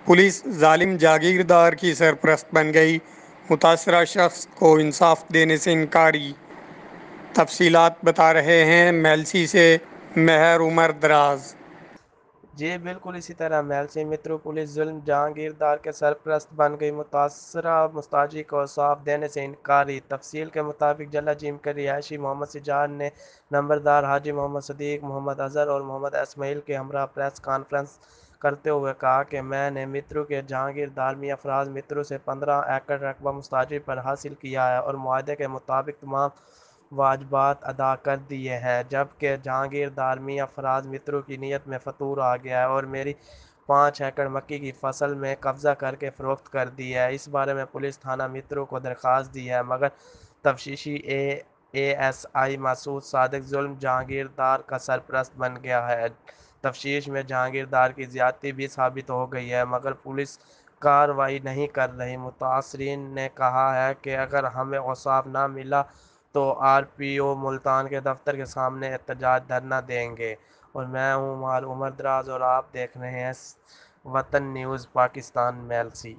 Police ظالم جاگیردار کی سرپرست بن گئی، متاثرہ شخص کو انصاف دینے سے انکاری۔ تفصیلات بتا رہے ہیں میلسی سے مہر عمر دراز۔ جی بالکل اسی طرح میلسی میٹرو پولیس ظلم جہانگیردار کے سرپرست بن گئی، متاثرہ مستاجر کو انصاف دینے سے انکاری۔ تفصیل کے مطابق جلا جیم کے رہائشی محمد سجاد نے نمبردار حاجی محمد صدیق، محمد اظہر اور محمد اسماعیل کے ہمراہ پریس کانفرنس کرتے ہوئے کہا کہ میں نے میٹرو کے جہانگیردار میاں فراز میٹرو سے 15 ایکڑ رقبہ مستاجر پر حاصل کیا ہے اور معاہدے کے مطابق تمام واجبات ادا کر دیے ہیں، جبکہ جہانگیردار میاں فراز میٹرو کی نیت میں فطور آ گیا ہے اور میری 5 ایکڑ مکئی کی فصل میں قبضہ کر کے فروخت کر دی ہے۔ اس بارے میں پولیس تھانہ میٹرو کو درخواست دی ہے، مگر تفتیشی اے ایس آئی مسعود صادق ظلم جہانگیردار کا سرپرست بن گیا ہے۔ تفتیش میں جہانگیردار کی زیادتی بھی ثابت ہو گئی ہے، مگر پولیس کارروائی نہیں کر رہی۔ متاثرین نے کہا ہے کہ اگر ہمیں انصاف نہ ملا تو آر پی او ملتان کے دفتر کے سامنے احتجاجی دھرنا دیں گے۔ اور میں ہوں عمر دراز اور آپ دیکھ رہے ہیں وطن نیوز پاکستان میلسی۔